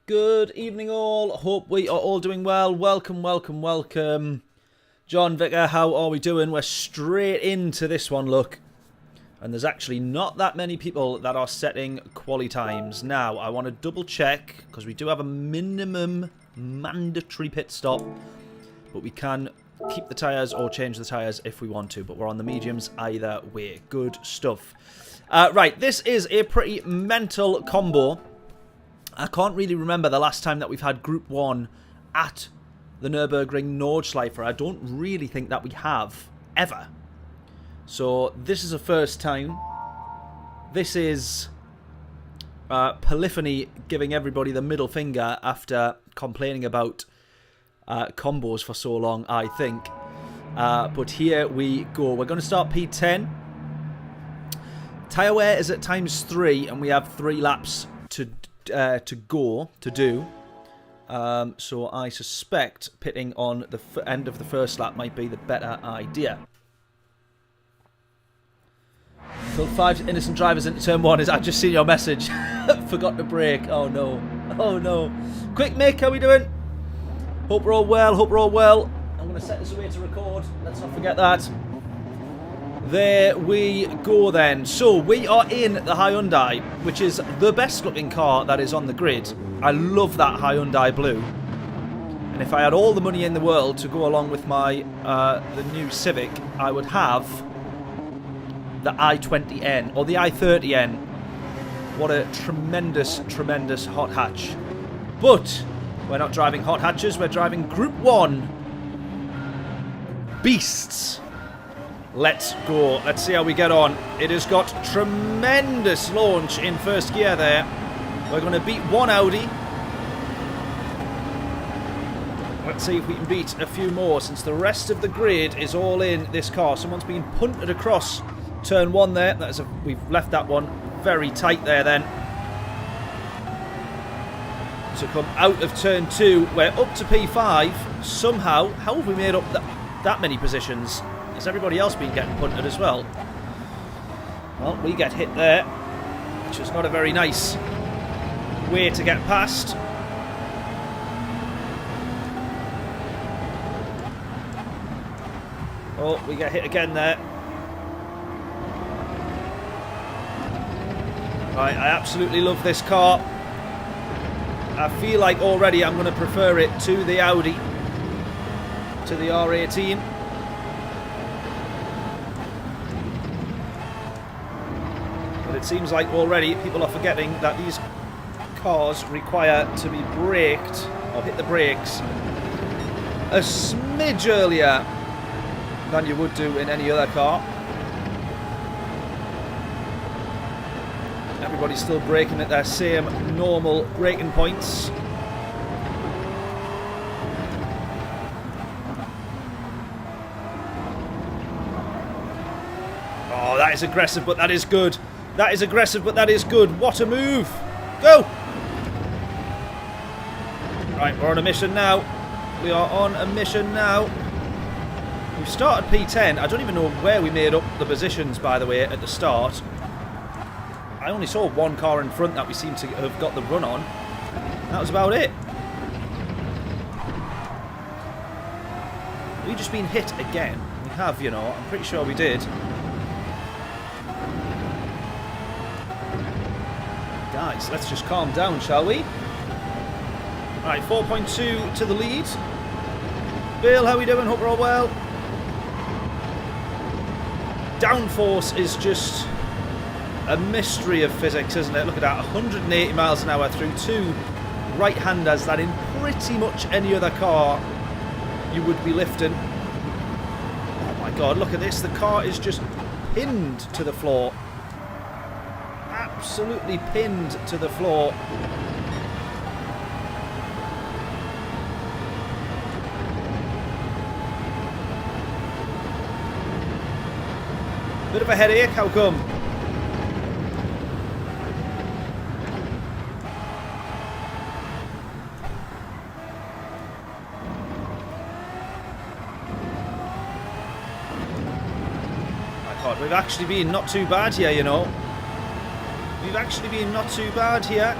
Good evening all, hope we are all doing well. Welcome, welcome, welcome. John, Vicar, how are we doing? We're straight into this one, look. And there's actually not that many people that are setting quali times. Now, I want to double check, because we do have a minimum mandatory pit stop. But we can keep the tyres or change the tyres if we want to. But we're on the mediums either way. Good stuff. Right, this is a pretty mental combo. I can't really remember the last time that we've had Group 1 at the Nürburgring Nordschleife. I don't really think that we have, ever. So, this is a first time. This is Polyphony giving everybody the middle finger after complaining about combos for so long, I think. But here we go. We're going to start P10. Tyre wear is at ×3, and we have 3 laps to do. So I suspect pitting on the end of the first lap might be the better idea. Fill 5 innocent drivers into turn 1. I've just seen your message. Forgot to brake. Oh no. Oh no. Quick Mick, how we doing? Hope we're all well. Hope we're all well. I'm going to set this away to record. Let's not forget that. There we go then. So we are in the Hyundai, which is the best looking car that is on the grid. I love that Hyundai blue. And if I had all the money in the world to go along with my the new Civic, I would have the i20N or the i30N. What a tremendous, tremendous hot hatch. But we're not driving hot hatches, we're driving Group 1 beasts. Let's go. Let's see how we get on. It has got tremendous launch in first gear there. We're going to beat one Audi. Let's see if we can beat a few more, since the rest of the grid is all in this car. Someone's been punted across turn 1 there. We've left that one very tight there then. To come out of turn 2, we're up to P5. Somehow, how have we made up that many positions? Has everybody else been getting punted as well? Well, we get hit there, which is not a very nice way to get past. Oh, we get hit again there. Right, I absolutely love this car. I feel like already I'm going to prefer it to the Audi, to the R18. It seems like already people are forgetting that these cars require to be braked or hit the brakes a smidge earlier than you would do in any other car. Everybody's still braking at their same normal braking points. Oh, that is aggressive, but that is good. That is aggressive, but that is good. What a move. Go! Right, we're on a mission now. We are on a mission now. We've started P10. I don't even know where we made up the positions, by the way, at the start. I only saw one car in front that we seem to have got the run on. That was about it. We've just been hit again. We have, you know. I'm pretty sure we did. Guys, let's just calm down, shall we? Right, 4.2 to the lead. Bill, how we doing? Hope we're all well. Downforce is just a mystery of physics, isn't it? Look at that, 180 miles an hour through 2 right-handers that in pretty much any other car you would be lifting. Oh my god, look at this. The car is just pinned to the floor. Absolutely pinned to the floor. Bit of a headache, how come? My god, we've actually been not too bad here, you know. We've actually been not too bad here.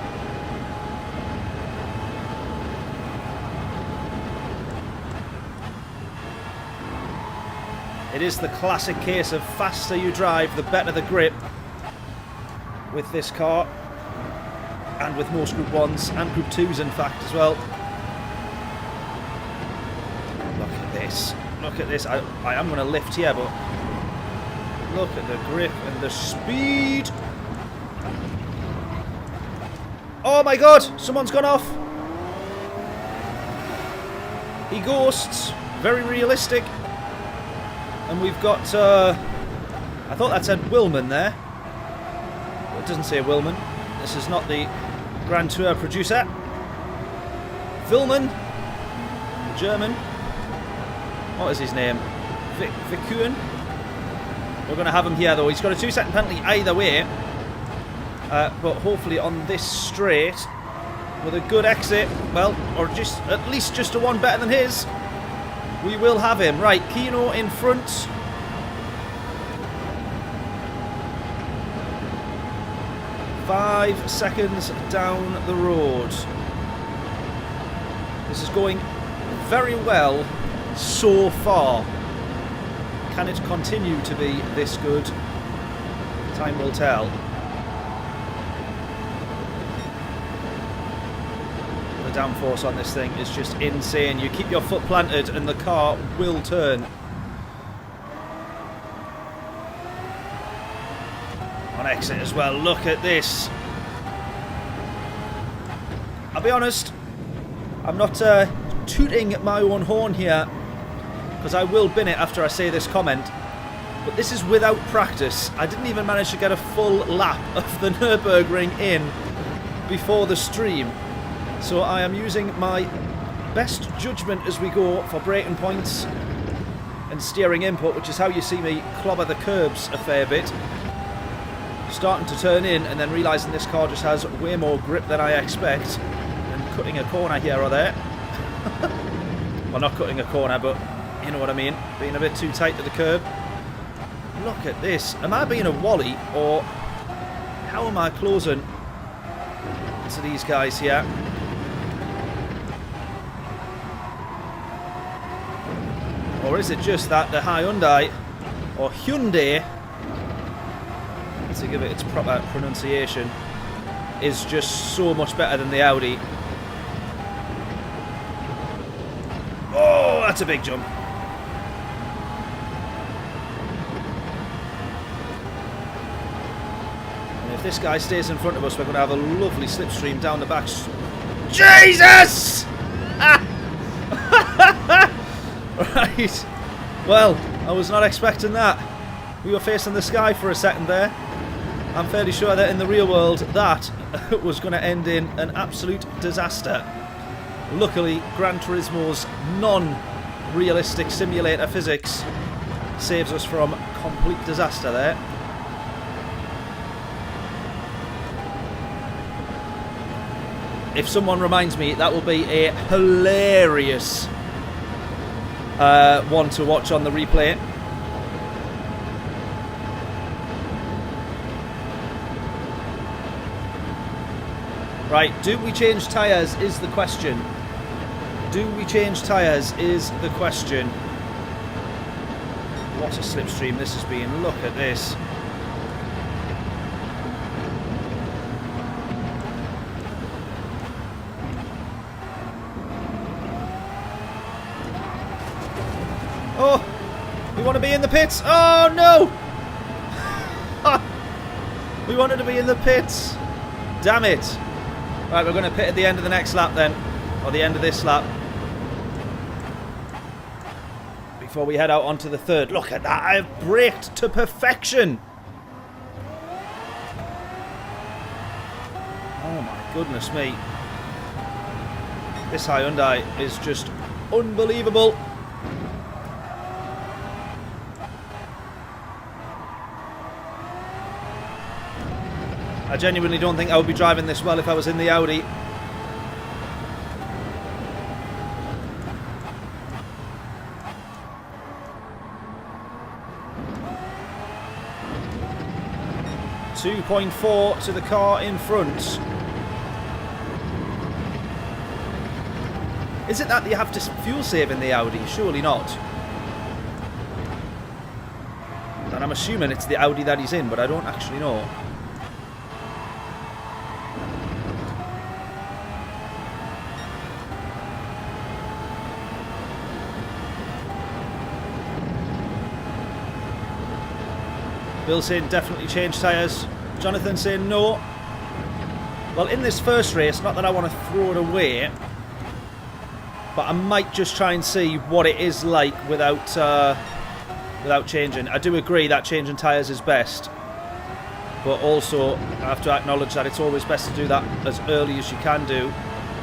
It is the classic case of faster you drive, the better the grip with this car. And with most Group 1s, and Group 2s in fact as well. Look at this. Look at this. I am going to lift here, but look at the grip and the speed. Oh my god! Someone's gone off. He ghosts. Very realistic. And we've got... I thought that said Willman there. But it doesn't say Willman. This is not the Grand Tour producer. Willman. German. What is his name? Vikuen. We're going to have him here though. He's got a 2-second penalty either way. But hopefully on this straight, with a good exit, well, or just at least just a one better than his, we will have him. Right, Kino in front. Five seconds down the road. This is going very well so far. Can it continue to be this good? Time will tell. The downforce on this thing is just insane. You keep your foot planted and the car will turn. On exit as well, look at this. I'll be honest, I'm not tooting my own horn here, because I will bin it after I say this comment, but this is without practice. I didn't even manage to get a full lap of the Nürburgring in before the stream, so I am using my best judgment as we go for braking points and steering input, which is how you see me clobber the curbs a fair bit. Starting to turn in and then realising this car just has way more grip than I expect, and cutting a corner here or there. Well, not cutting a corner, but you know what I mean, being a bit too tight to the curb. Look at this. Am I being a wally, or how am I closing to these guys here? Or is it just that the Hyundai, or Hyundai, to give it its proper pronunciation, is just so much better than the Audi? Oh, that's a big jump. And if this guy stays in front of us, we're going to have a lovely slipstream down the back. Jesus! Right. Well, I was not expecting that. We were facing the sky for a second there. I'm fairly sure that in the real world that was going to end in an absolute disaster. Luckily, Gran Turismo's non-realistic simulator physics saves us from complete disaster there. If someone reminds me, that will be a hilarious one to watch on the replay. Right, do we change tyres is the question. Do we change tyres is the question. What a slipstream this has been. Look at this. Oh, we want to be in the pits. Oh no! We wanted to be in the pits. Damn it. Right, we're going to pit at the end of the next lap then, or the end of this lap, before we head out onto the third. Look at that, I've braked to perfection. Oh my goodness me. This Hyundai is just unbelievable. I genuinely don't think I would be driving this well if I was in the Audi. .4 to the car in front. Is it that you have to fuel save in the Audi? Surely not. And I'm assuming it's the Audi that he's in, but I don't actually know. Bill saying definitely change tyres. Jonathan saying no. Well, in this first race, not that I want to throw it away, but I might just try and see what it is like without changing. I do agree that changing tyres is best, but also I have to acknowledge that it's always best to do that as early as you can do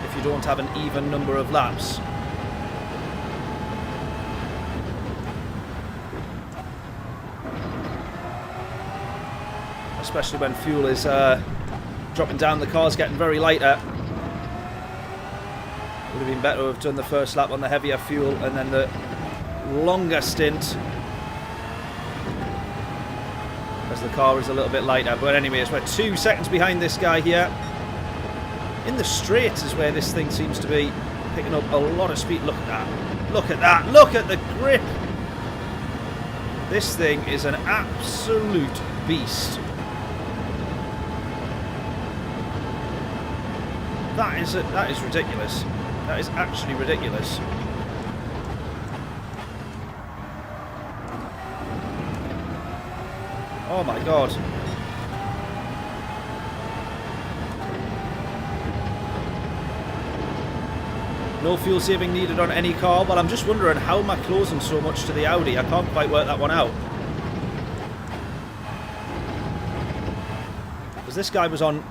if you don't have an even number of laps. Especially when fuel is dropping down, the car's getting very lighter. Would have been better to have done the first lap on the heavier fuel and then the longer stint as the car is a little bit lighter. But anyways, we're 2 seconds behind this guy here. In the straights is where this thing seems to be picking up a lot of speed. Look at that. Look at that. Look at the grip. This thing is an absolute beast. That is ridiculous. That is actually ridiculous. Oh my god. No fuel saving needed on any car, but I'm just wondering how am I closing so much to the Audi? I can't quite work that one out. Because this guy was on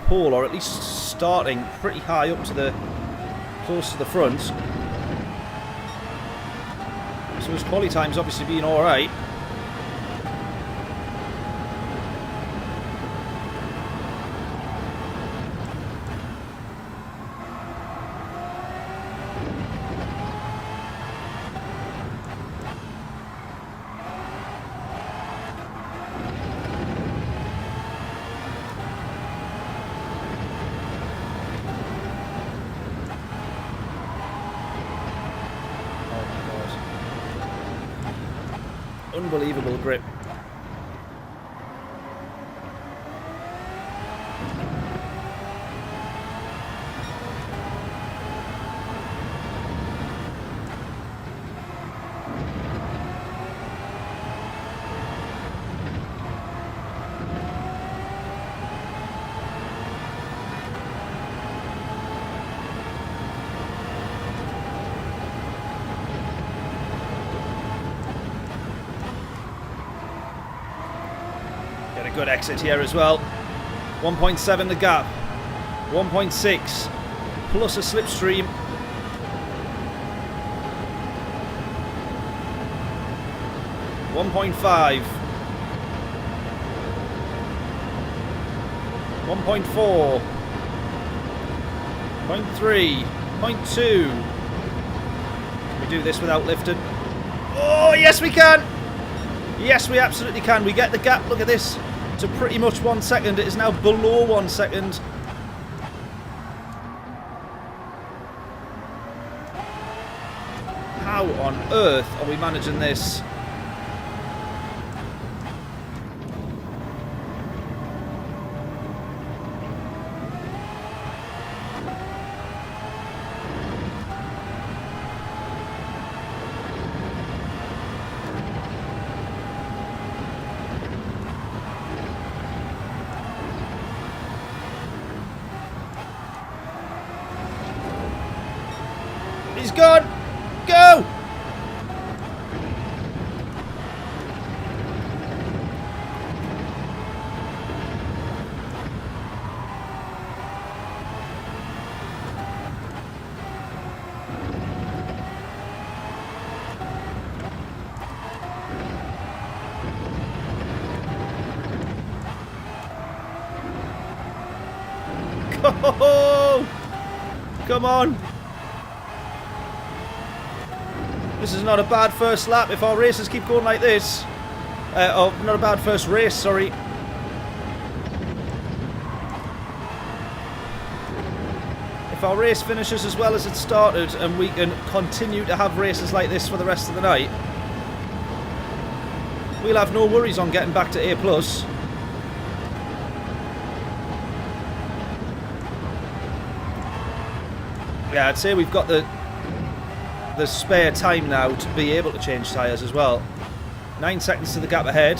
pole, or at least starting pretty high up to the close to the front. So his quali time's obviously been alright. Unbelievable grip. Good exit here as well. 1.7 the gap. 1.6 plus a slipstream. .5. 1.4. 0.3. 0.2. Can we do this without lifting? Oh, yes we can! Yes, we absolutely can. We get the gap. Look at this. To pretty much 1 second. It is now below 1 second. How on earth are we managing this? He's gone! Go! Go! Come on! This is not a bad first lap if our races keep going like this. Oh, not a bad first race, sorry. If our race finishes as well as it started and we can continue to have races like this for the rest of the night, we'll have no worries on getting back to A+. Yeah, I'd say we've got the spare time now to be able to change tyres as well. 9 seconds to the gap ahead.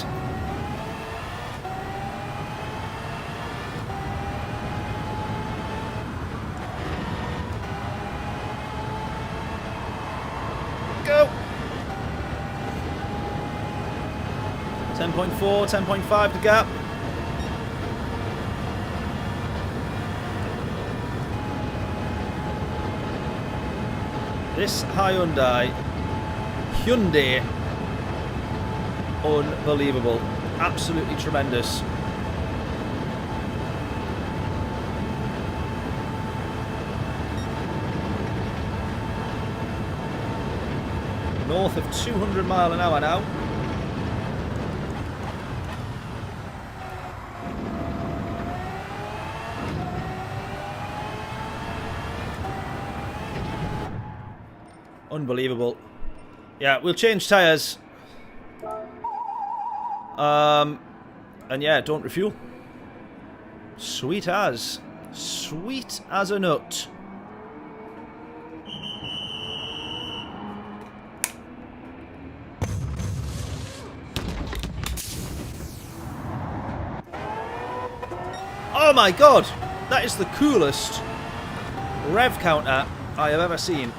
Go! 10.4, 10.5 to gap. This Hyundai, unbelievable, absolutely tremendous. North of 200 mile an hour now. Unbelievable. Yeah, we'll change tyres. And yeah, don't refuel. Sweet as. Sweet as a nut. Oh my god! That is the coolest rev counter I have ever seen.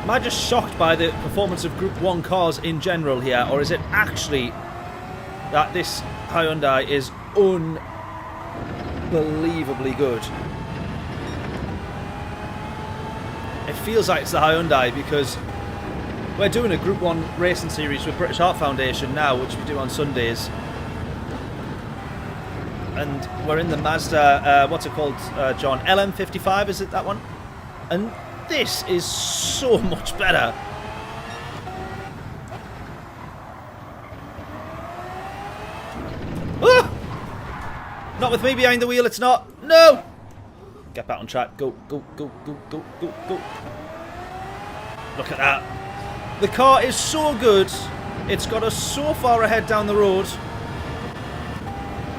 Am I just shocked by the performance of Group 1 cars in general here, or is it actually that this Hyundai is unbelievably good? It feels like it's the Hyundai because we're doing a Group 1 racing series with British Heart Foundation now, which we do on Sundays. And we're in the Mazda, what's it called, John? LM55, is it that one? And this is so much better. Ah! Not with me behind the wheel, it's not. No! Get back on track. Go, go, go, go, go, go, go. Look at that. The car is so good. It's got us so far ahead down the road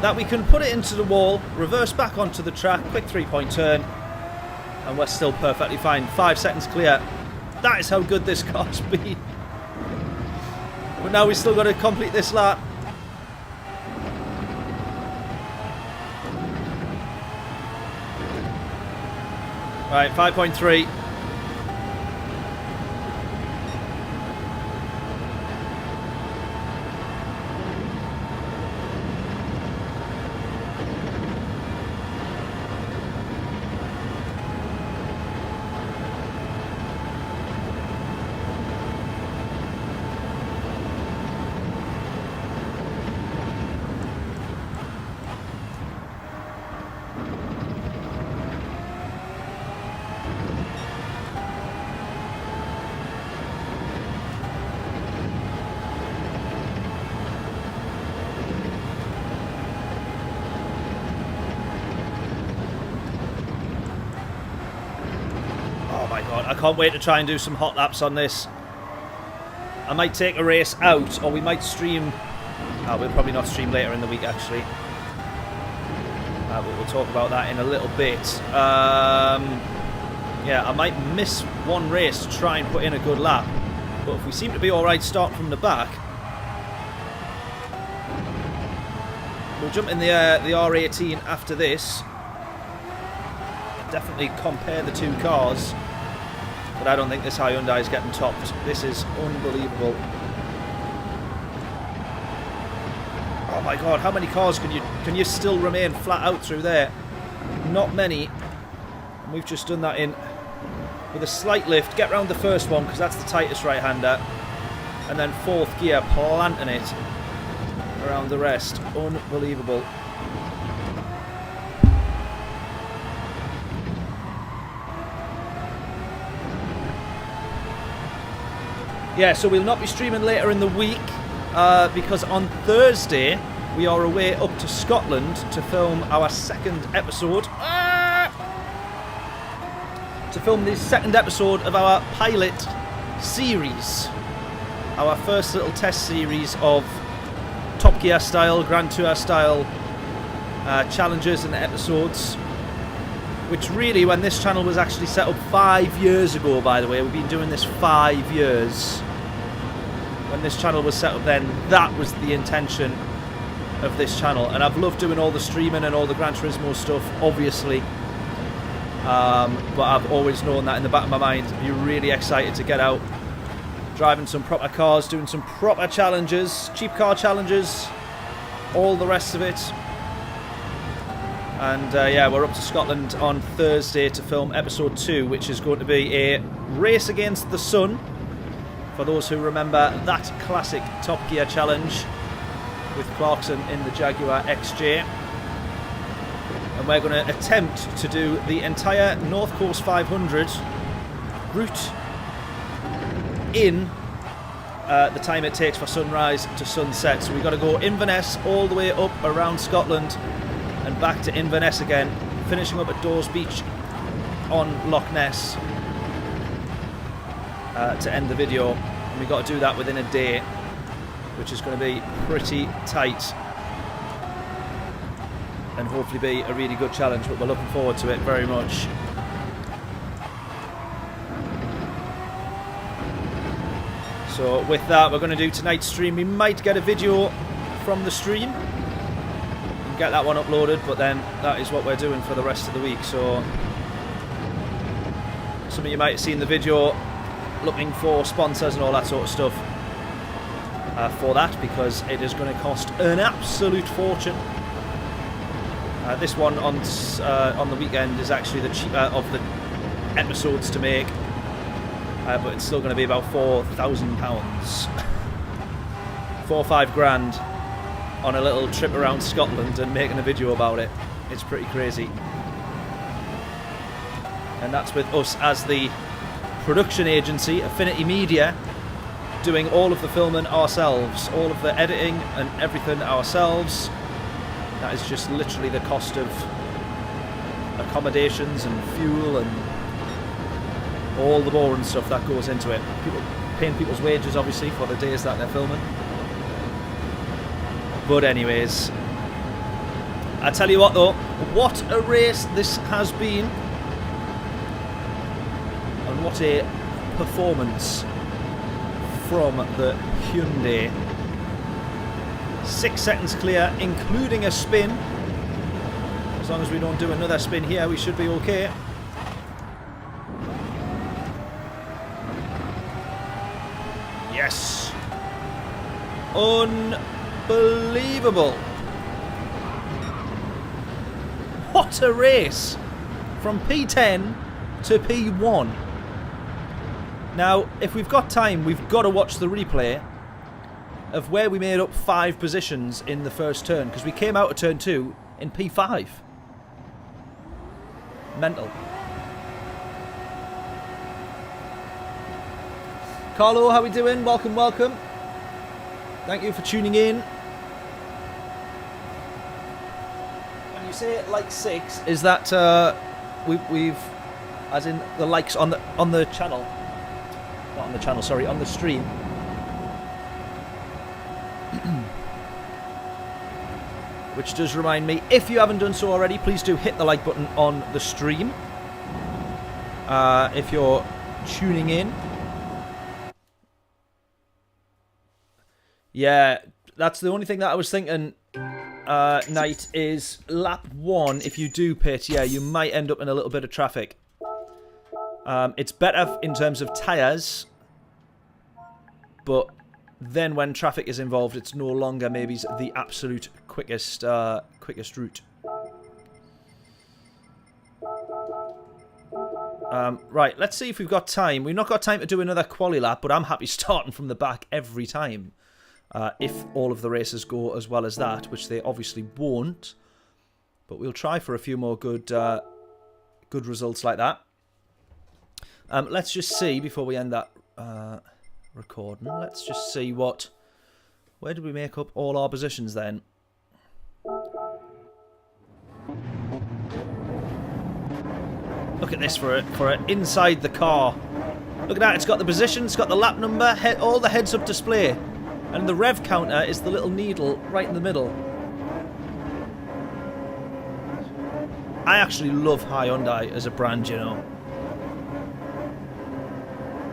that we can put it into the wall, reverse back onto the track, quick 3-point turn, and we're still perfectly fine. 5 seconds clear. That is how good this car's been. But now we've still got to complete this lap. Right, 5.3. I can't wait to try and do some hot laps on this. I might take a race out, or we might stream. Oh, we'll probably not stream later in the week, actually. But we'll talk about that in a little bit. Yeah, I might miss one race to try and put in a good lap. But if we seem to be alright starting from the back, we'll jump in the R18 after this. Definitely compare the two cars. But I don't think this Hyundai is getting topped. This is unbelievable. Oh my god, how many cars can you still remain flat out through there? Not many. And we've just done that in with a slight lift. Get round the first one because that's the tightest right-hander. And then fourth gear, planting it around the rest. Unbelievable. Yeah, so we'll not be streaming later in the week because on Thursday we are away up to Scotland to film our second episode. To film the second episode of our pilot series. Our first little test series of Top Gear style, Grand Tour style challenges and episodes. Which really, when this channel was actually set up 5 years ago, by the way, we've been doing this 5 years. When this channel was set up then, that was the intention of this channel. And I've loved doing all the streaming and all the Gran Turismo stuff, obviously. But I've always known that in the back of my mind, I'd be really excited to get out, driving some proper cars, doing some proper challenges, cheap car challenges, all the rest of it. And yeah, we're up to Scotland on Thursday to film episode 2, which is going to be a race against the sun. For those who remember that classic Top Gear challenge with Clarkson in the Jaguar XJ. And we're going to attempt to do the entire North Coast 500 route in the time it takes for sunrise to sunset. So we've got to go Inverness all the way up around Scotland and back to Inverness again, finishing up at Dawes Beach on Loch Ness to end the video. And we've got to do that within a day, which is going to be pretty tight and hopefully be a really good challenge, but we're looking forward to it very much. So with that, we're going to do tonight's stream. We might get a video from the stream and get that one uploaded, but then that is what we're doing for the rest of the week. So some of you might have seen the video looking for sponsors and all that sort of stuff for that, because it is going to cost an absolute fortune. This one on the weekend is actually the cheaper of the episodes to make, but it's still going to be about £4,000, 4 or 5 grand on a little trip around Scotland and making a video about it. It's pretty crazy. And that's with us as the production agency, Affinity Media, doing all of the filming ourselves, all of the editing and everything ourselves. That is just literally the cost of accommodations and fuel and all the boring stuff that goes into it. People paying people's wages, obviously, for the days that they're filming. But anyways, I tell you what though, what a race this has been, and what a performance from the Hyundai. 6 seconds clear, including a spin. As long as we don't do another spin here, we should be okay. Yes! Unbelievable! What a race! From P10 to P1. Now, if we've got time, we've got to watch the replay of where we made up 5 positions in the first turn, because we came out of turn 2 in P5. Mental. Carlo, how we doing? Welcome, welcome. Thank you for tuning in. When you say like 6, is that we've as in the likes on the channel? Not on the channel, sorry, on the stream. Which does remind me, if you haven't done so already, please do hit the like button on the stream. If you're tuning in. Yeah, that's the only thing that I was thinking, Knight, is lap 1, if you do pit, yeah, you might end up in a little bit of traffic. It's better in terms of tyres, but then when traffic is involved, it's no longer maybe the absolute quickest quickest route. Right, let's see if we've got time. We've not got time to do another quali lap, but I'm happy starting from the back every time. If all of the races go as well as that, which they obviously won't. But we'll try for a few more good good results like that. Let's just see, before we end that recording, let's just see what... Where did we make up all our positions then? Look at this for it inside the car. Look at that, it's got the position, it's got the lap number, all the heads-up display. And the rev counter is the little needle right in the middle. I actually love Hyundai as a brand, you know.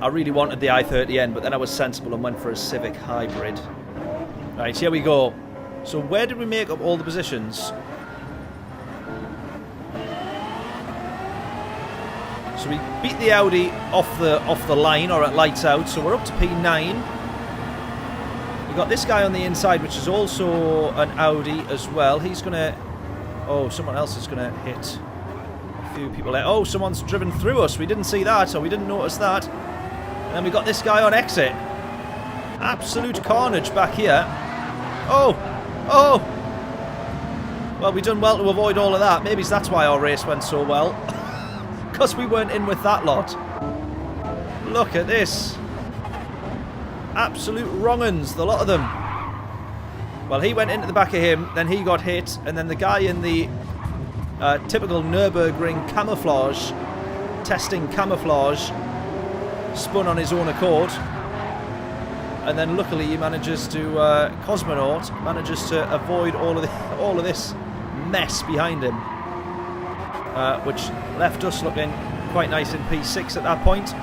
I really wanted the i30N, but then I was sensible and went for a Civic Hybrid. Right, here we go. So where did we make up all the positions? So we beat the Audi off the line, or at lights out, so we're up to P9. We've got this guy on the inside, which is also an Audi as well. He's going to... Oh, someone else is going to hit a few people there. Oh, someone's driven through us. We didn't see that, or we didn't notice that. And then we got this guy on exit. Absolute carnage back here. Oh! Oh! Well, we done well to avoid all of that. Maybe that's why our race went so well. Because we weren't in with that lot. Look at this. Absolute wrong-uns, the lot of them. Well, he went into the back of him, then he got hit, and then the guy in the typical Nürburgring camouflage, testing camouflage, spun on his own accord. And then luckily he manages to, Cosmonaut, manages to avoid all of this mess behind him. Which left us looking quite nice in P6 at that point.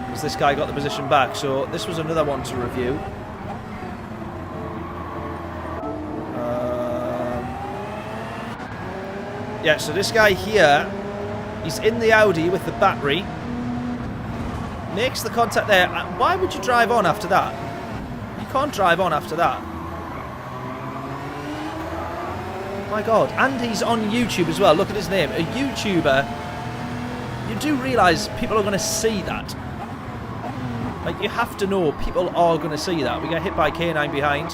Because this guy got the position back, so this was another one to review. Yeah, so this guy here, he's in the Audi with the battery. Makes the contact there. Why would you drive on after that? You can't drive on after that. My God, and he's on YouTube as well. Look at his name, a YouTuber. You do realise people are going to see that. Like, you have to know people are going to see that. We get hit by K9 behind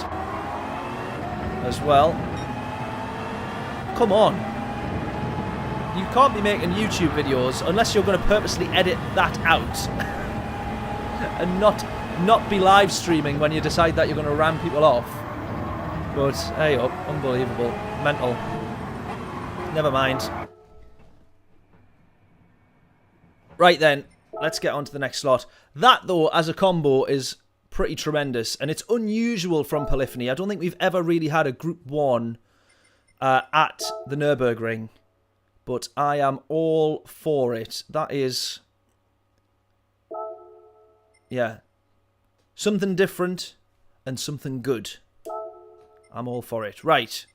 as well. Come on. You can't be making YouTube videos unless you're going to purposely edit that out. And not be live streaming when you decide that you're going to ram people off. But, hey up, unbelievable. Mental. Never mind. Right then, let's get on to the next slot. That, though, as a combo, is pretty tremendous. And it's unusual from Polyphony. I don't think we've ever really had a Group 1 at the Nürburgring. But I am all for it. That is... Yeah. Something different and something good. I'm all for it. Right.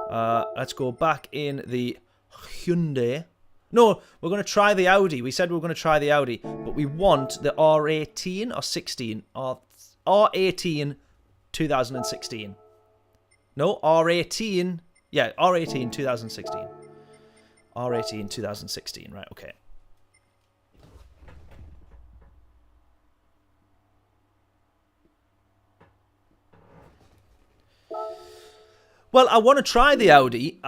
Let's go back in the Hyundai. No, we're going to try the Audi. We said we were going to try the Audi, but we want the R18 or 16. R18 2016. No, R18. Yeah, R18 2016. R18 2016. Right, okay. Well, I want to try the Audi.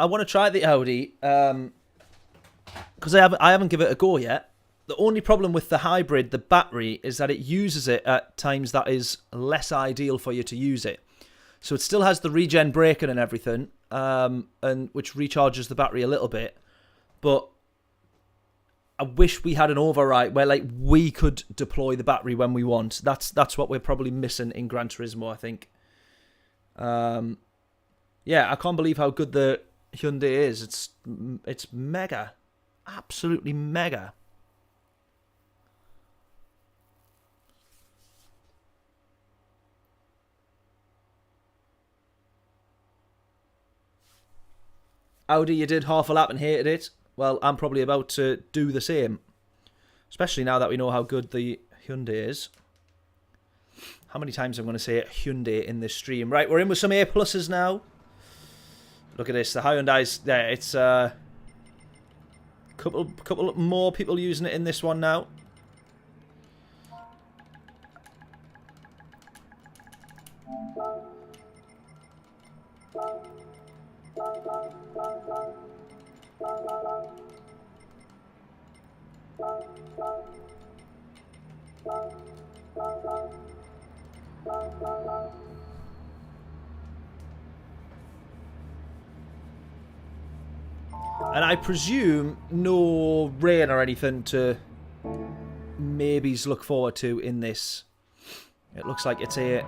Because I haven't given it a go yet. The only problem with the hybrid, the battery, is that it uses it at times that is less ideal for you to use it. So it still has the regen braking and everything, and which recharges the battery a little bit. But I wish we had an override where like we could deploy the battery when we want. That's what we're probably missing in Gran Turismo, I think. Yeah, I can't believe how good the Hyundai is. It's mega. Absolutely mega. Audi, you did half a lap and hated it. Well, I'm probably about to do the same. Especially now that we know how good the Hyundai is. How many times I'm going to say Hyundai in this stream? Right, we're in with some A pluses now. Look at this. The Hyundai's there. It's couple more people using it in this one now. And I presume no rain or anything to maybes look forward to in this. It looks like it's a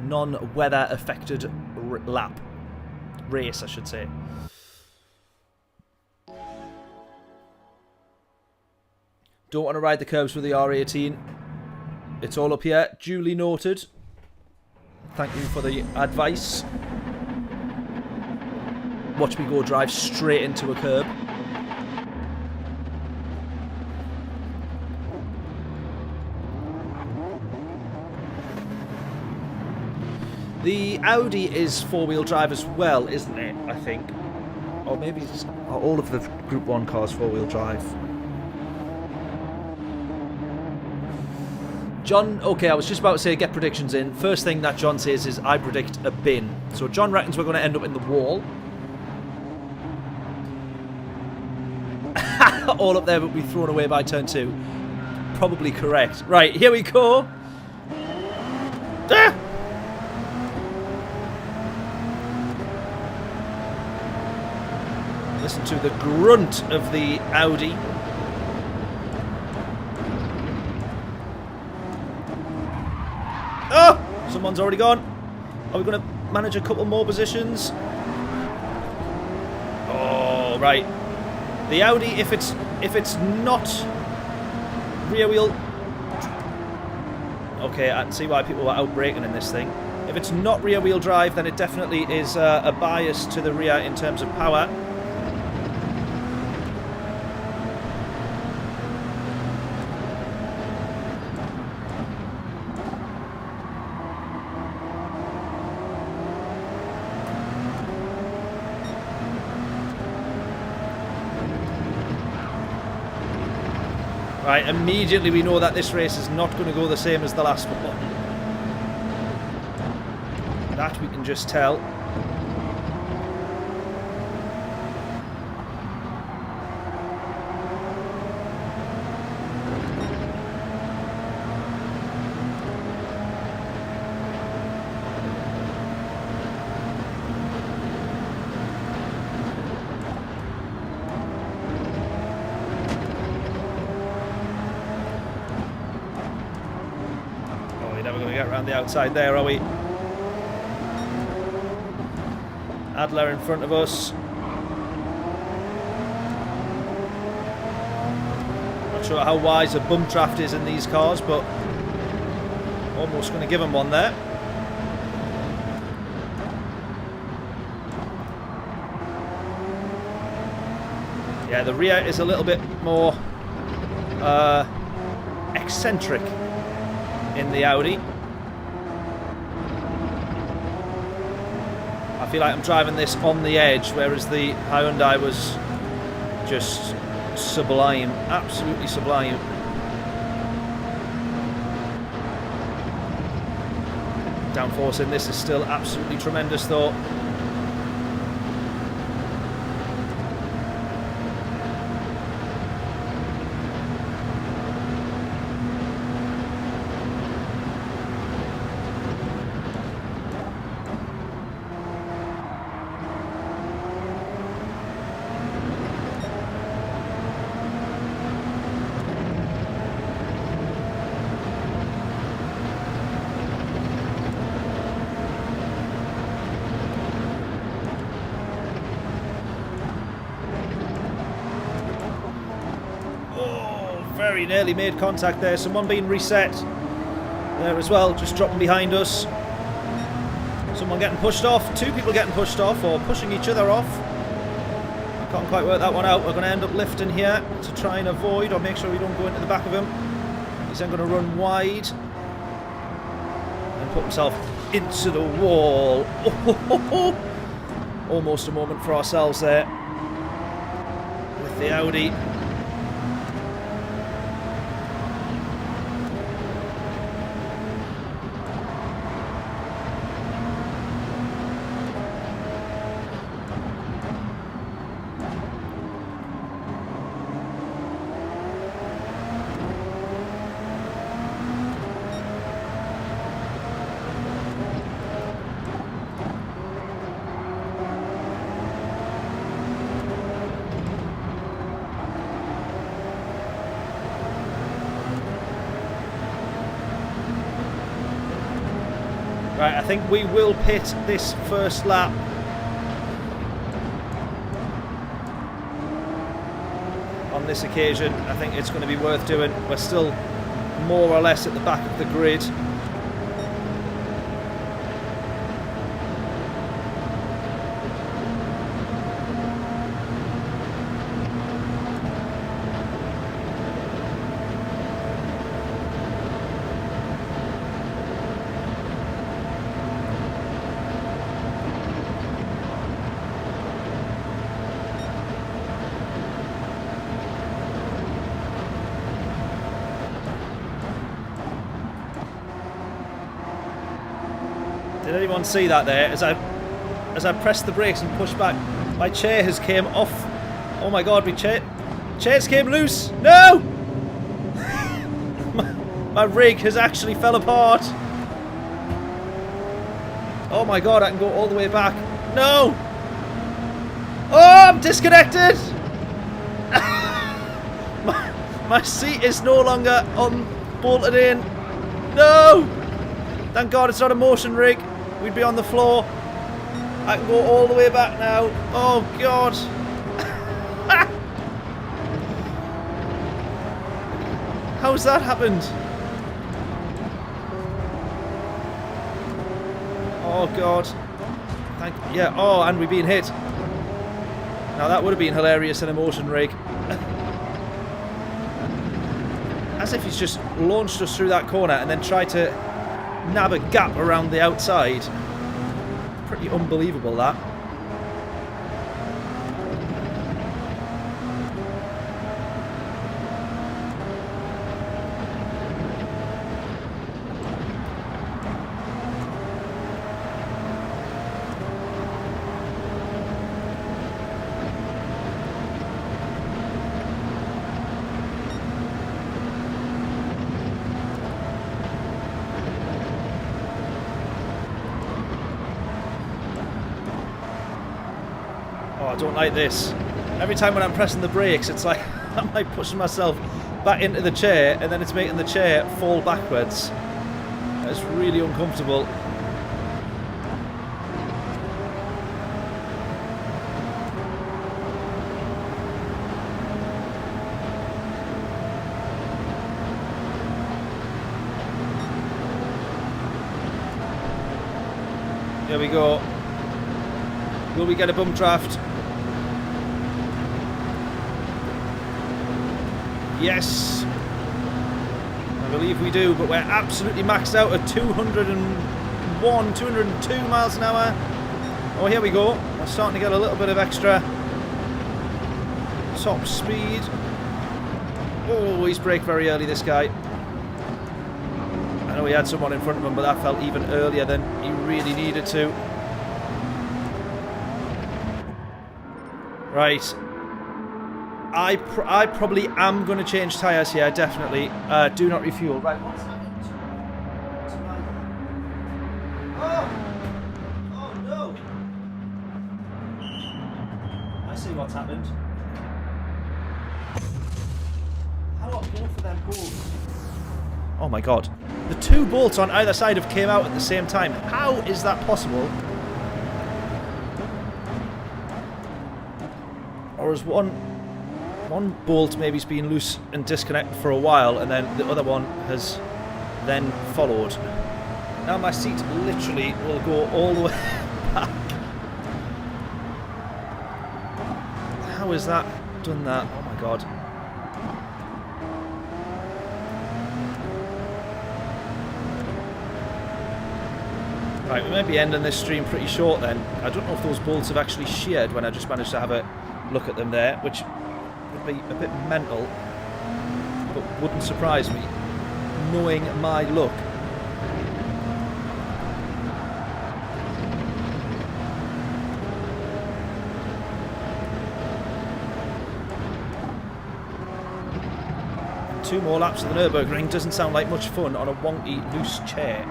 non-weather affected race, I should say. Don't want to ride the curbs with the R18. It's all up here. Duly noted. Thank you for the advice. Watch me go drive straight into a curb. The Audi is four-wheel drive as well, isn't it? I think. Or maybe all of the Group 1 cars four-wheel drive. John, okay, I was just about to say get predictions in. First thing that John says is I predict a bin. So John reckons we're going to end up in the wall. All up there will be thrown away by turn 2. Probably correct. Right, here we go. Ah! Listen to the grunt of the Audi. Oh! Someone's already gone. Are we going to manage a couple more positions? Oh, right. The Audi, if it's not rear wheel... Okay, I can see why people were out braking in this thing. If it's not rear wheel drive, then it definitely is a bias to the rear in terms of power. Right, immediately we know that this race is not going to go the same as the last one. That we can just tell. The outside there, are we? Adler in front of us. Not sure how wise a bump draft is in these cars, but almost going to give them one there. Yeah, the rear is a little bit more eccentric in the Audi. I feel like I'm driving this on the edge, whereas the Hyundai was just sublime, absolutely sublime. Downforce in this is still absolutely tremendous though. Very nearly made contact there. Someone being reset there as well, just dropping behind us. Someone getting pushed off. Two people getting pushed off or pushing each other off. I can't quite work that one out. We're going to end up lifting here to try and avoid or make sure we don't go into the back of him. He's then going to run wide and put himself into the wall. Almost a moment for ourselves there with the Audi. Right, I think we will pit this first lap. On this occasion, I think it's going to be worth doing. We're still more or less at the back of the grid. Did anyone see that there? As I pressed the brakes and pushed back, my chair has came off. Oh my god, my chairs came loose. No! my rig has actually fell apart. Oh my god, I can go all the way back. No! Oh, I'm disconnected! my seat is no longer bolted in. No! Thank god it's not a motion rig. We'd be on the floor. I can go all the way back now. Oh god. How's that happened? Oh god. Yeah, oh, and we've been hit. Now that would have been hilarious in a motion rig. As if he's just launched us through that corner and then tried to nab a gap around the outside. Pretty unbelievable, that. Oh, I don't like this. Every time when I'm pressing the brakes, it's like I'm like pushing myself back into the chair, and then it's making the chair fall backwards. It's really uncomfortable. Here we go. Will we get a bump draft? Yes. I believe we do, but we're absolutely maxed out at 201, 202 miles an hour. Oh, here we go. We're starting to get a little bit of extra top speed. Oh, he's braked very early, this guy. I know he had someone in front of him, but that felt even earlier than he really needed to. Right. I probably am going to change tyres here, definitely. Do not refuel. Right, what's happened to my... Oh! Oh, no! I see what's happened. How are both of them bolts? Oh my god. The two bolts on either side have came out at the same time. How is that possible? Or is one bolt maybe's been loose and disconnected for a while, and then the other one has then followed. Now my seat literally will go all the way back. How has that done that? Oh my god. Right, we might be ending this stream pretty short then. I don't know if those bolts have actually sheared when I just managed to have a look at them there, which would be a bit mental, but wouldn't surprise me, knowing my luck. Two more laps of the Nürburgring doesn't sound like much fun on a wonky, loose chair.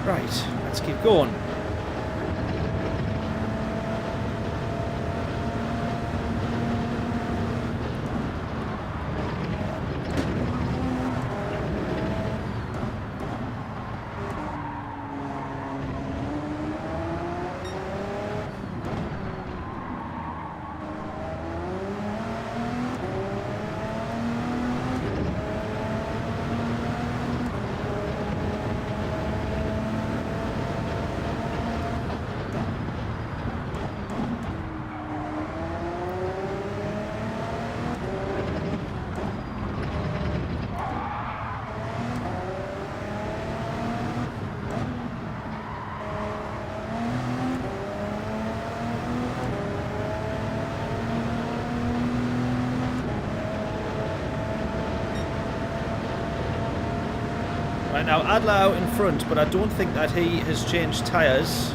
Right, let's keep going. Right now, Adler out in front, but I don't think that he has changed tyres,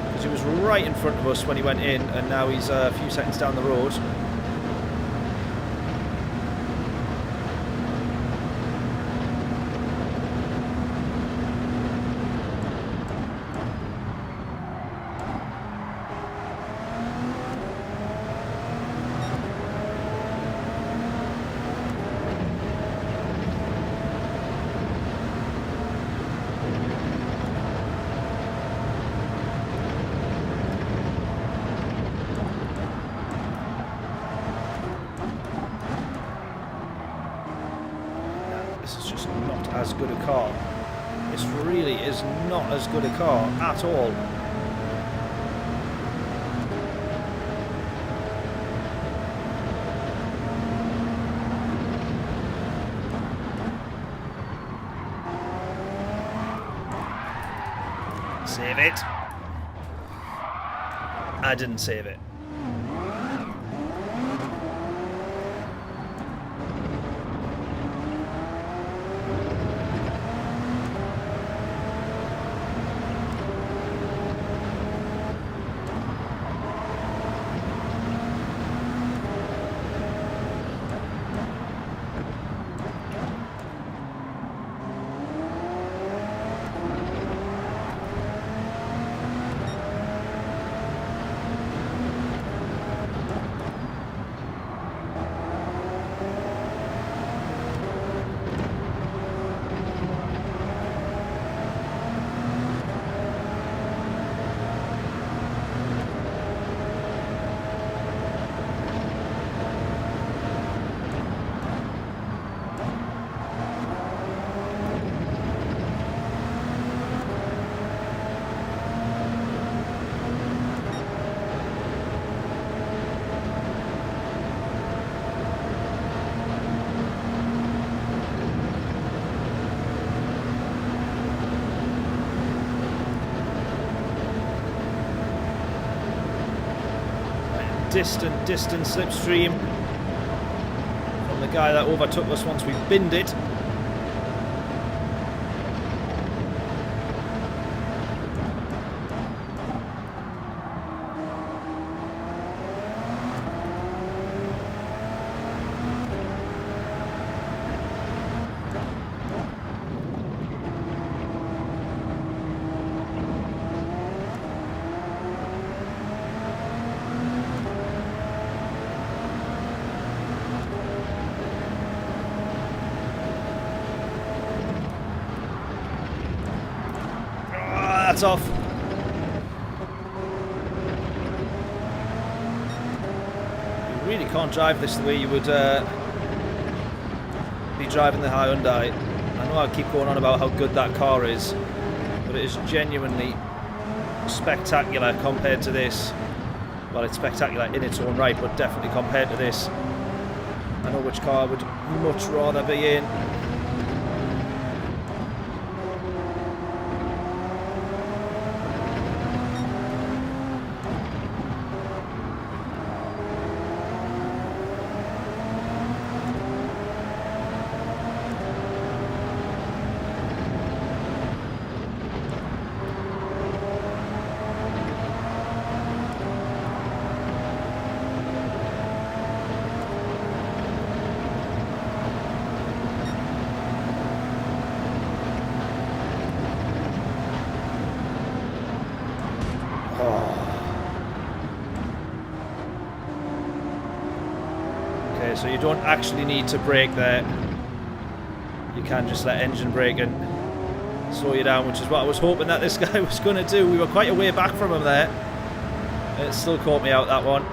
because he was right in front of us when he went in, and now he's a few seconds down the road. As good a car. This really is not as good a car at all. Save it. I didn't save it. Distant slipstream from the guy that overtook us once we binned it. That's off. You really can't drive this the way you would be driving the Hyundai. I know I keep going on about how good that car is, but it is genuinely spectacular compared to this. Well, it's spectacular in its own right, but definitely compared to this. I know which car I would much rather be in. Okay, so you don't actually need to brake there. You can just let engine brake and slow you down, which is what I was hoping that this guy was going to do. We were quite a way back from him there. It still caught me out, that one.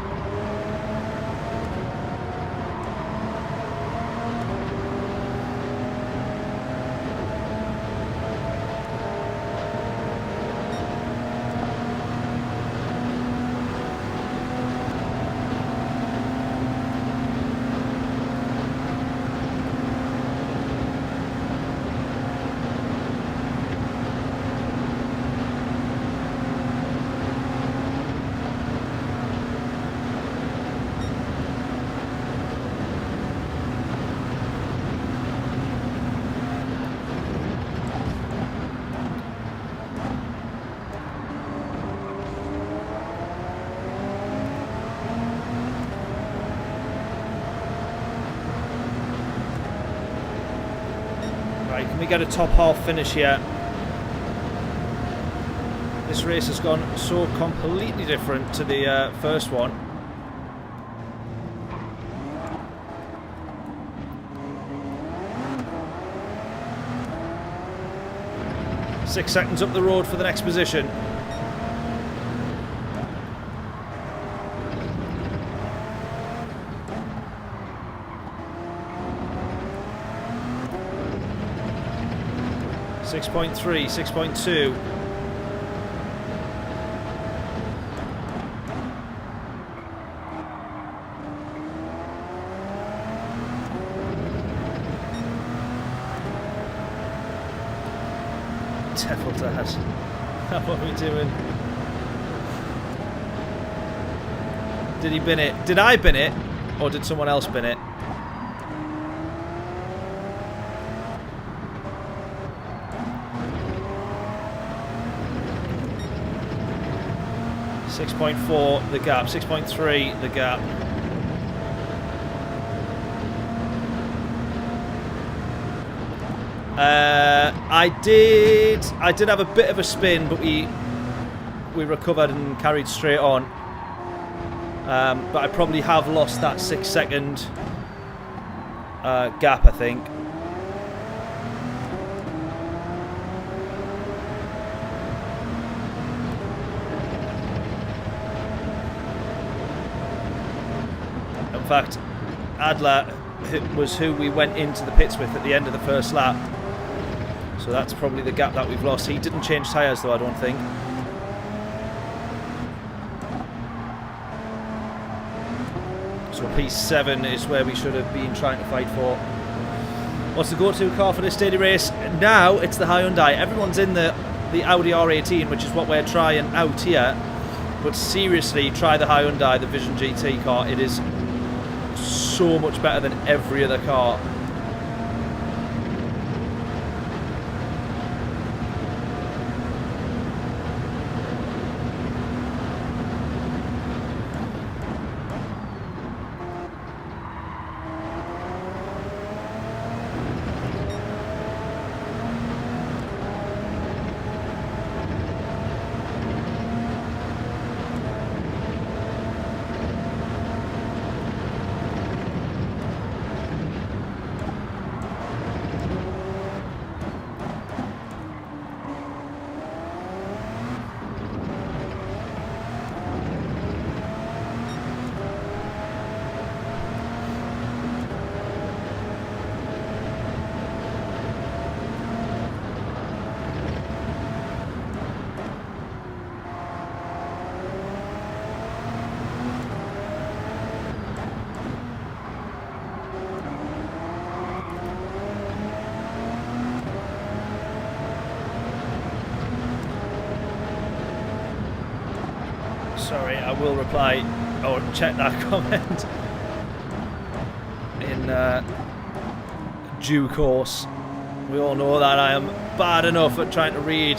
Can we get a top half finish here? This race has gone so completely different to the first one. Six seconds up the road for the next position. .3, 6.2. Devil Dad. What are we doing? Did he bin it? Did I bin it? Or did someone else bin it? .4 the gap, 6.3 the gap. I did have a bit of a spin, but we recovered and carried straight on. But I probably have lost that 6 second gap, I think. In fact, Adler was who we went into the pits with at the end of the first lap. So that's probably the gap that we've lost. He didn't change tyres though, I don't think. So P7 is where we should have been trying to fight for. What's the go-to car for this daily race? Now it's the Hyundai. Everyone's in the Audi R18, which is what we're trying out here. But seriously, try the Hyundai, the Vision GT car. It is so much better than every other car. Sorry, I will reply or check that comment in due course. We all know that I am bad enough at trying to read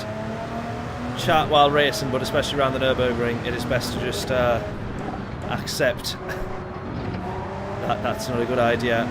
chat while racing, but especially around the Nürburgring, it is best to just accept that that's not a good idea.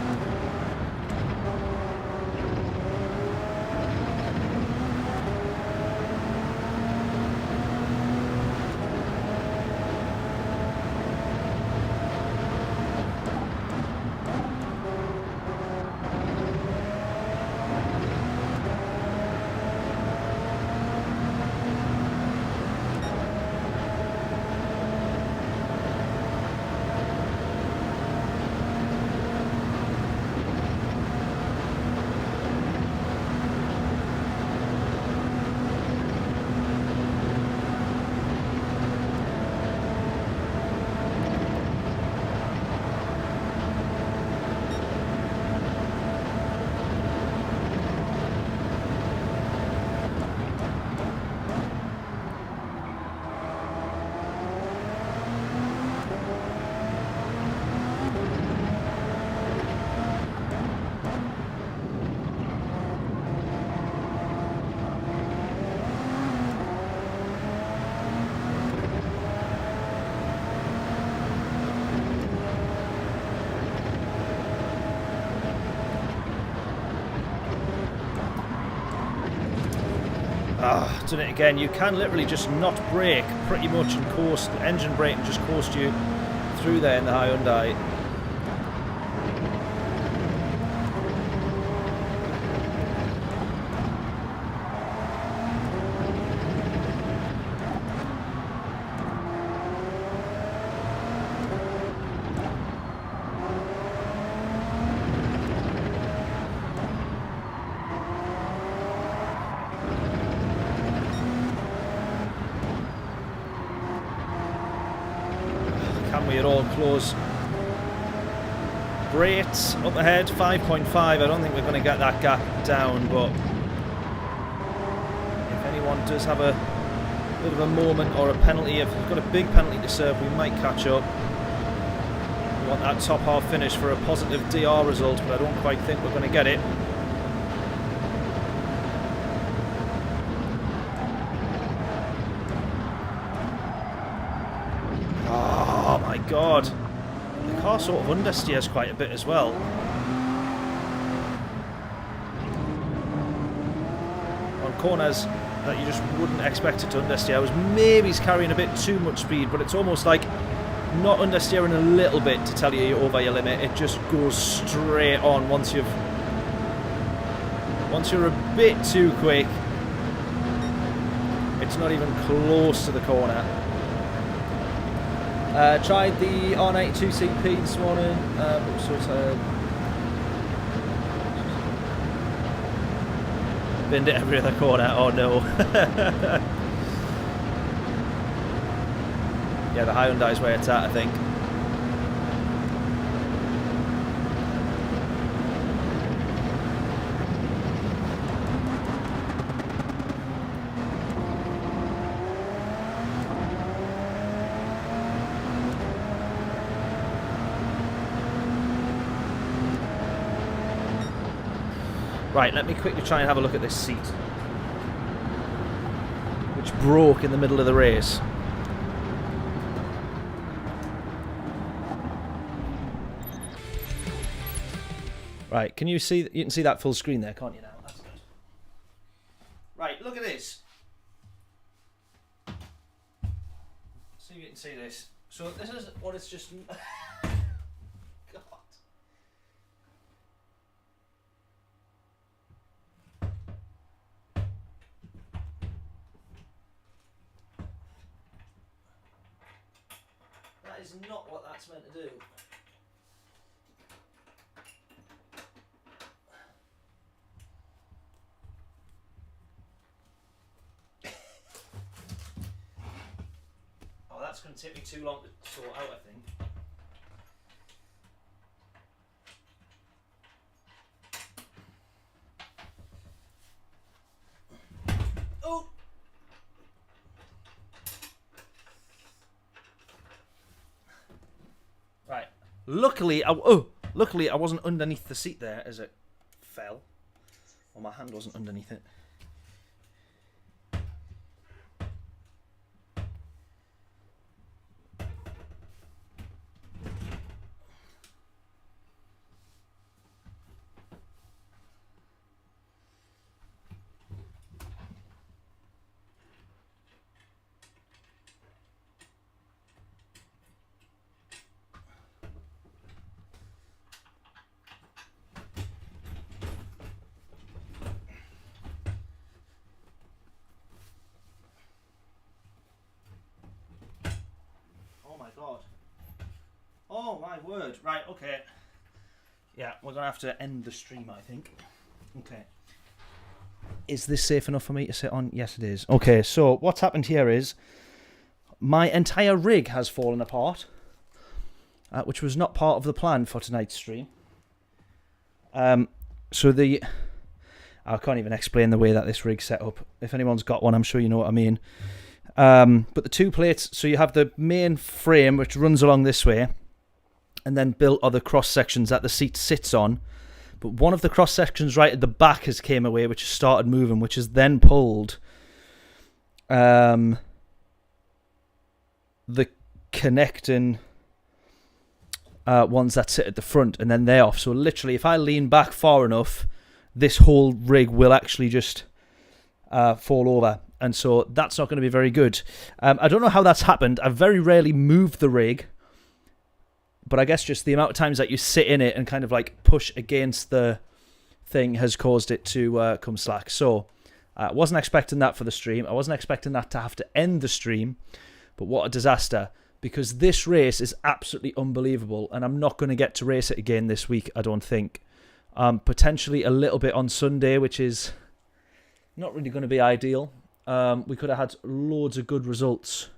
Done it again. You can literally just not brake pretty much and coast, engine brake and just coast you through there in the Hyundai. At all close. Great up ahead, 5.5. I don't think we're going to get that gap down, but if anyone does have a bit of a moment or a penalty, if we've got a big penalty to serve, we might catch up. We want that top half finish for a positive DR result, but I don't quite think we're going to get it. God, the car sort of understeers quite a bit as well. On corners that you just wouldn't expect it to understeer. I was maybe carrying a bit too much speed, but it's almost like not understeering a little bit to tell you you're over your limit. It just goes straight on once you're a bit too quick. It's not even close to the corner. Tried the R18 CP this morning, so it's binned it every other corner. Oh no. Yeah, the Hyundai's where it's at, I think. Right, let me quickly try and have a look at this seat, which broke in the middle of the race. Right, can you see? You can see that full screen there, can't you now? That's good. Right, look at this. See if you can see this. So this is what it's just. God. That is not what that's meant to do. Oh, that's going to take me too long to sort out, I think. Oh! Luckily, luckily I wasn't underneath the seat there as it fell. Or my hand wasn't underneath it. God. Oh my word. Right, okay. Yeah, we're going to have to end the stream, I think. Okay. Is this safe enough for me to sit on? Yes, it is. Okay, so what's happened here is my entire rig has fallen apart, which was not part of the plan for tonight's stream. So I can't even explain the way that this rig's set up. If anyone's got one, I'm sure you know what I mean. But the two plates, so you have the main frame which runs along this way, and then built other cross sections that the seat sits on. But one of the cross sections right at the back has came away, which has started moving, which has then pulled the connecting ones that sit at the front, and then they're off. So literally, if I lean back far enough, this whole rig will actually just fall over. And so that's not going to be very good. I don't know how that's happened. I've very rarely moved the rig. But I guess just the amount of times that you sit in it and kind of like push against the thing has caused it to come slack. So I wasn't expecting that for the stream. I wasn't expecting that to have to end the stream. But what a disaster. Because this race is absolutely unbelievable. And I'm not going to get to race it again this week, I don't think. Potentially a little bit on Sunday, which is not really going to be ideal. We could have had loads of good results.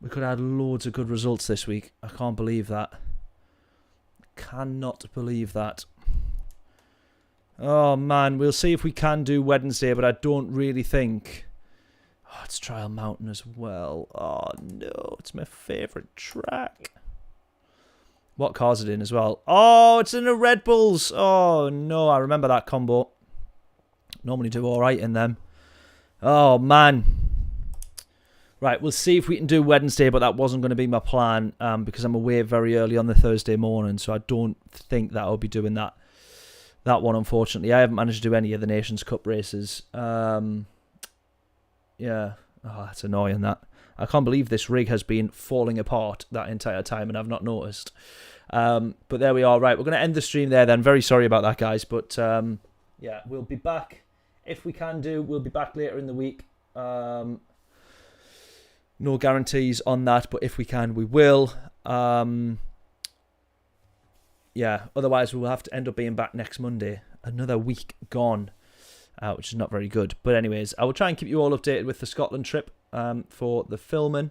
We could have had loads of good results this week. I can't believe that. Cannot believe that. Oh, man. We'll see if we can do Wednesday, but I don't really think... Oh, it's Trial Mountain as well. Oh, no. It's my favourite track. What car's it in as well? Oh, it's in the Red Bulls. Oh, no. I remember that combo. Normally do all right in them. Oh, man. Right, we'll see if we can do Wednesday, but that wasn't going to be my plan because I'm away very early on the Thursday morning, so I don't think that I'll be doing that one, unfortunately. I haven't managed to do any of the Nations Cup races. Yeah. Oh, that's annoying, that. I can't believe this rig has been falling apart that entire time and I've not noticed. But there we are. Right, we're going to end the stream there then. Very sorry about that, guys. But yeah, we'll be back. If we can do, we'll be back later in the week. No guarantees on that, but if we can, we will. Yeah, otherwise we'll have to end up being back next Monday. Another week gone, which is not very good. But anyways, I will try and keep you all updated with the Scotland trip. For the filming.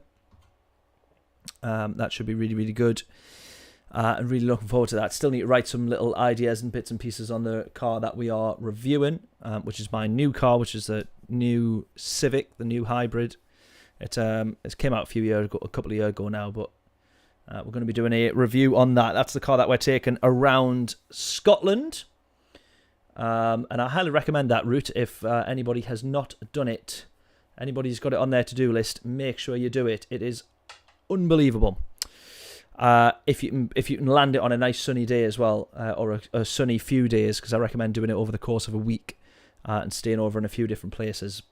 That should be really, really good. And really looking forward to that. Still need to write some little ideas and bits and pieces on the car that we are reviewing, which is my new car, which is the new Civic, the new hybrid. It came out a couple of years ago now, but we're going to be doing a review on that. That's the car that we're taking around Scotland. And I highly recommend that route if anybody has not done it. Anybody's got it on their to-do list, make sure you do it. It is unbelievable. If you can land it on a nice sunny day as well, or a sunny few days, because I recommend doing it over the course of a week and staying over in a few different places.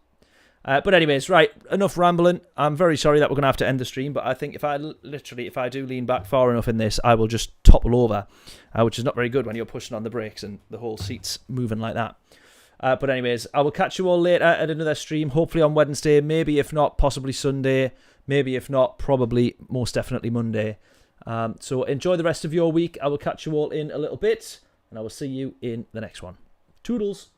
But anyways, right, enough rambling. I'm very sorry that we're going to have to end the stream, but I think if I do lean back far enough in this, I will just topple over, which is not very good when you're pushing on the brakes and the whole seat's moving like that. But anyways, I will catch you all later at another stream, hopefully on Wednesday, maybe if not, possibly Sunday, maybe if not, probably, most definitely Monday. So enjoy the rest of your week. I will catch you all in a little bit, and I will see you in the next one. Toodles!